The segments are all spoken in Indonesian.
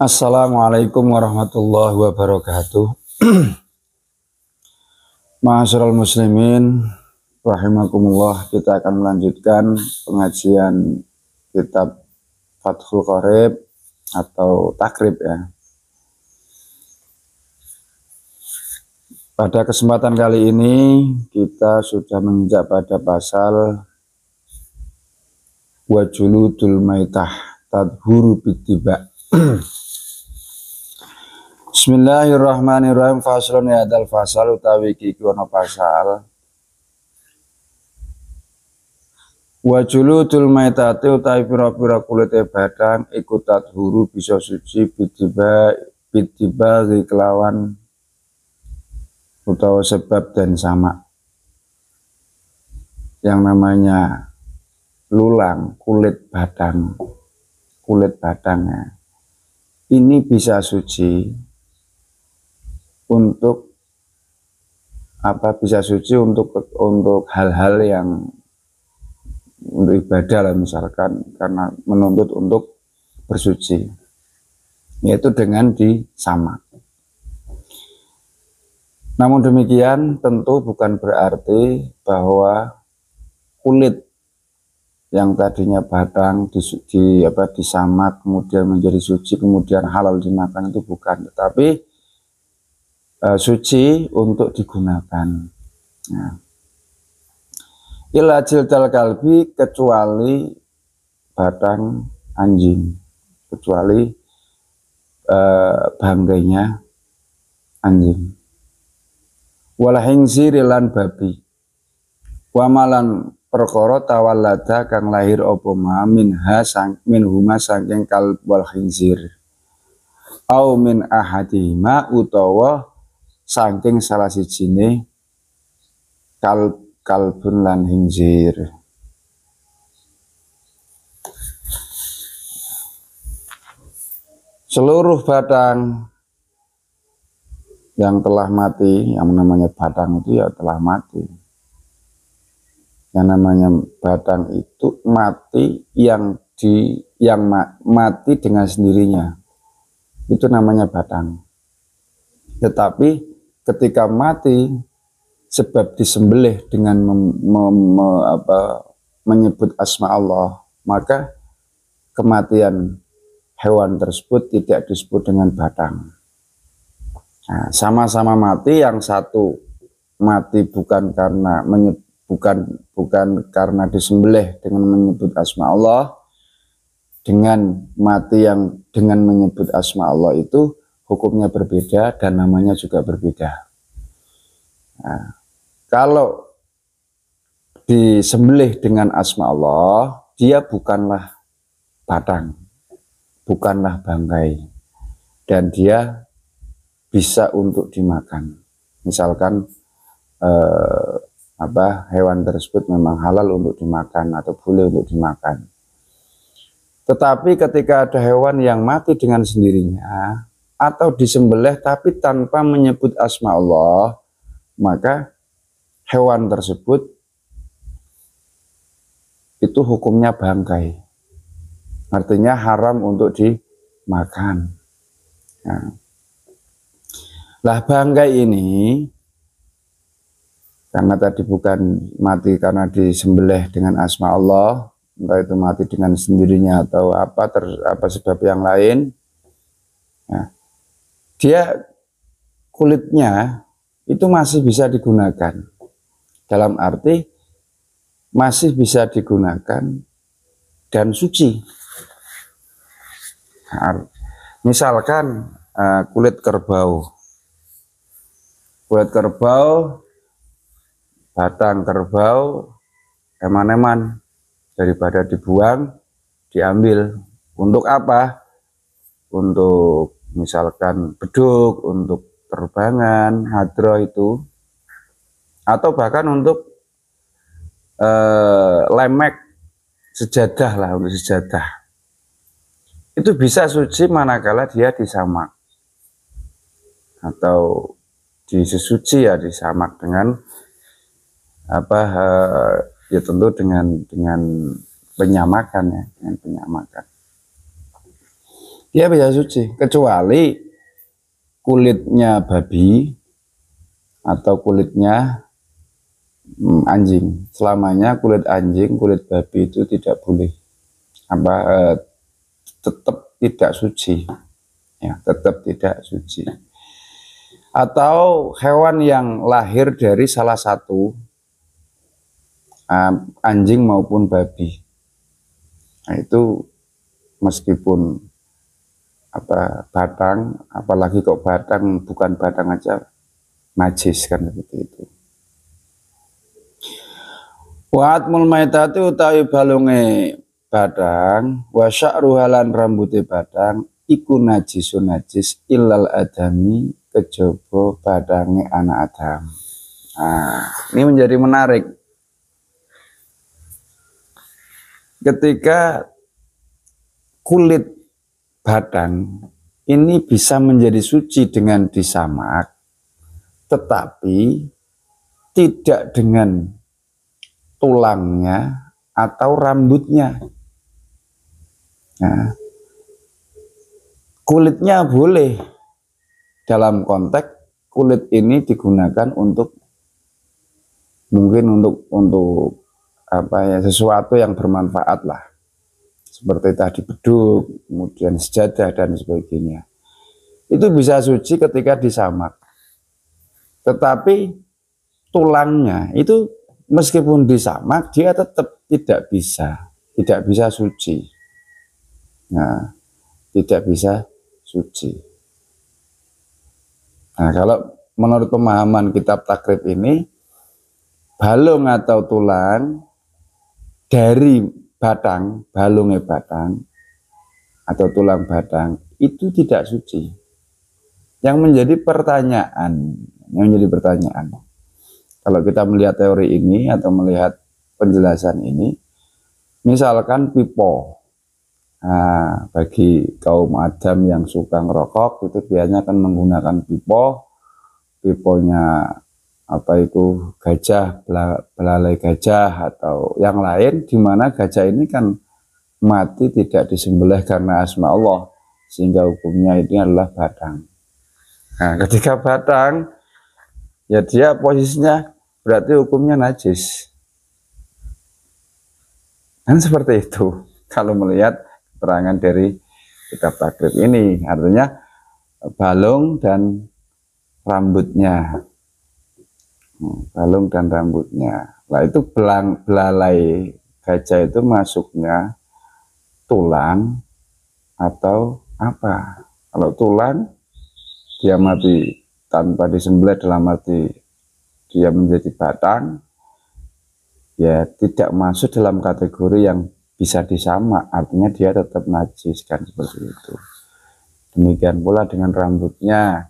Assalamualaikum warahmatullahi wabarakatuh. Ma'asyiral muslimin rahimakumullah, kita akan melanjutkan pengajian kitab Fathul Qorib atau takrib ya. Pada kesempatan kali ini kita sudah menginjak pada pasal wajuludul maitah tadhuru bitiba. Bismillahirrahmanirrahim. Faslun ya dal fasal utawi iki ana pasal wajuludul maitati utawi pira-pira kulite badang iku tadhuru bisa suci bitiba kelawan utawa sebab dan sama. Yang namanya lulang kulit badangnya ini bisa suci untuk apa? Bisa suci untuk hal-hal yang untuk ibadah lah, misalkan karena menuntut untuk bersuci, yaitu dengan disamak. Namun demikian tentu bukan berarti bahwa kulit yang tadinya badang disamak kemudian menjadi suci kemudian halal dimakan, itu bukan, tetapi suci untuk digunakan. Nah, ila jildal kalbi, kecuali badang anjing, kecuali banggainya anjing. Wal khinzir lan babi. Wamalan perkara tawallada kang lahir apa ma minhuma saking kalb wal khinzir. Au min ahadihima utawa saking salah sijine kalbun lan khinzir. Seluruh badang yang telah mati, yang namanya badang itu ya telah mati. Yang namanya badang itu mati mati dengan sendirinya. Itu namanya badang. Tetapi ketika mati sebab disembelih dengan menyebut asma Allah, maka kematian hewan tersebut tidak disebut dengan badang. Nah, sama-sama mati, yang satu mati bukan karena disembelih dengan menyebut asma Allah, dengan mati yang dengan menyebut asma Allah itu hukumnya berbeda dan namanya juga berbeda. Nah, kalau disembelih dengan asma Allah, dia bukanlah badang, bukanlah bangkai, dan dia bisa untuk dimakan. Misalkan hewan tersebut memang halal untuk dimakan atau boleh untuk dimakan. Tetapi ketika ada hewan yang mati dengan sendirinya atau disembelih tapi tanpa menyebut asma Allah, maka hewan tersebut itu hukumnya bangkai, artinya haram untuk dimakan. Nah, bangkai ini karena tadi bukan mati karena disembelih dengan asma Allah, entah itu mati dengan sendirinya atau apa sebab yang lain, nah, dia kulitnya itu masih bisa digunakan, dalam arti masih bisa digunakan dan suci. Nah, misalkan kulit kerbau, batang kerbau, eman-eman, daripada dibuang, diambil. Untuk apa? Untuk misalkan beduk, untuk terbangan, hadroh itu, atau bahkan untuk lemek sejadah lah, untuk sejadah. Itu bisa suci manakala dia disamak atau disesuci, ya disamak dengan ya tentu dengan penyamakan, ya, dengan penyamakan. dia bisa suci, kecuali kulitnya babi atau kulitnya anjing. Selamanya kulit anjing, kulit babi itu tidak boleh tetap tidak suci, ya, tetap tidak suci. Atau hewan yang lahir dari salah satu anjing maupun babi, nah itu meskipun batang, apalagi kok batang, bukan batang aja najis kan, seperti itu. Wa atmul maitati utawi balunge batang, wa sya'ruhalan rambute batang iku najisun najis illal adami kejaba badange anak Adam. Nah, ini menjadi menarik. Ketika kulit batang ini bisa menjadi suci dengan disamak, tetapi tidak dengan tulangnya atau rambutnya. Nah, kulitnya boleh, dalam konteks kulit ini digunakan untuk mungkin untuk sesuatu yang bermanfaat lah, seperti tadi beduk, kemudian sejadah dan sebagainya. Itu bisa suci ketika disamak. Tetapi tulangnya itu meskipun disamak dia tetap tidak bisa suci. Nah, tidak bisa suci. Nah, kalau menurut pemahaman kitab takrib ini, balung atau tulang dari batang, balungnya batang atau tulang batang itu tidak suci. Yang menjadi pertanyaan, kalau kita melihat teori ini atau melihat penjelasan ini, misalkan pipo, nah, bagi kaum Adam yang suka ngerokok itu biasanya akan menggunakan piponya gajah, belalai gajah atau yang lain, di mana gajah ini kan mati tidak disembelih karena asma Allah, sehingga hukumnya ini adalah batang. Nah, ketika batang, ya dia posisinya berarti hukumnya najis. Kan seperti itu kalau melihat keterangan dari kitab takrib ini, artinya balung dan rambutnya. Balung dan rambutnya. Nah, itu belalai gajah itu masuknya tulang atau apa? Kalau tulang dia mati tanpa disembelih, dalam arti dia menjadi batang, ya tidak masuk dalam kategori yang bisa disamak, artinya dia tetap najis kan, seperti itu. Demikian pula dengan rambutnya,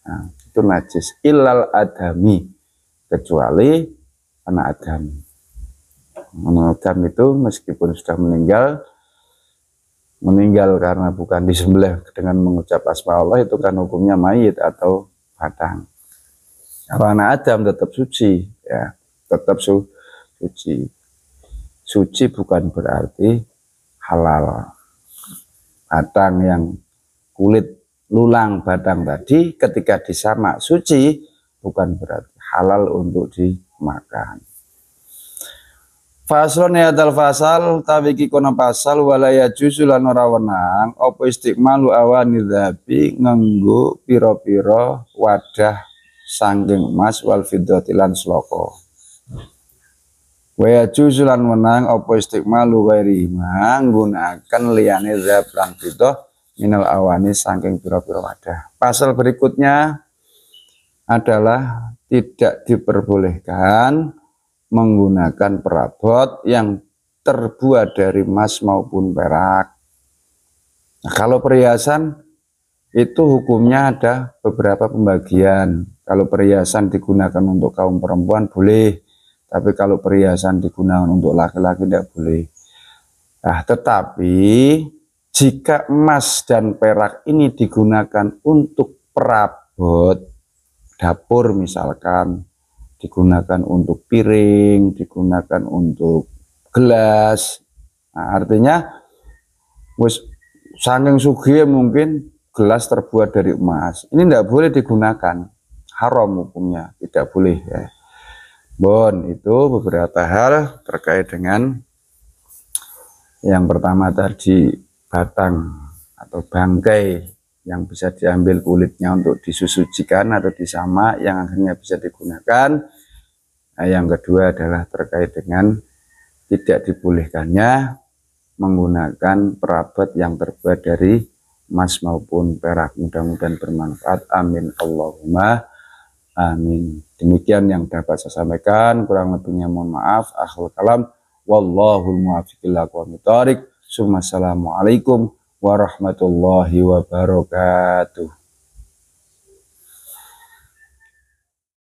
nah, itu najis illal adami, kecuali anak Adam. Anak Adam itu meskipun sudah meninggal karena bukan disembelih dengan mengucap asma Allah, itu kan hukumnya mayit atau batang. Kalau anak Adam tetap suci, ya tetap suci. Suci bukan berarti halal. Batang yang kulit lulang batang tadi ketika disamak suci, bukan berarti halal untuk dimakan. Faslun hadal fasal tawiki kono pasal walaya juzulan ora wenang apa istiqmalu awani dzabi nganggo pira-pira wadah sangking emas wal fiddati lan sloko. Wa juzulan wenang apa istiqmalu wairi nggunaken liyane dzab lan fiddah minal awani sangking pira-pira wadah. Pasal berikutnya adalah tidak diperbolehkan menggunakan perabot yang terbuat dari emas maupun perak. Nah, kalau perhiasan itu hukumnya ada beberapa pembagian. Kalau perhiasan digunakan untuk kaum perempuan boleh, tapi kalau perhiasan digunakan untuk laki-laki tidak boleh. Nah, tetapi jika emas dan perak ini digunakan untuk perabot dapur misalkan, digunakan untuk piring, digunakan untuk gelas, nah, artinya saking sugih mungkin gelas terbuat dari emas. Ini tidak boleh digunakan, haram hukumnya, tidak boleh ya. Bon, itu beberapa hal terkait dengan yang pertama tadi, batang atau bangkai yang bisa diambil kulitnya untuk disusujikan atau disamak yang akhirnya bisa digunakan. Nah, yang kedua adalah terkait dengan tidak dibolehkannya menggunakan perabot yang terbuat dari emas maupun perak. Mudah-mudahan bermanfaat. Amin Allahumma amin. Demikian yang dapat saya sampaikan, kurang lebihnya mohon maaf. Akhirul kalam, wallahul muwaffiq ila aqwamit thoriq. Assalamualaikum warahmatullahi wabarakatuh.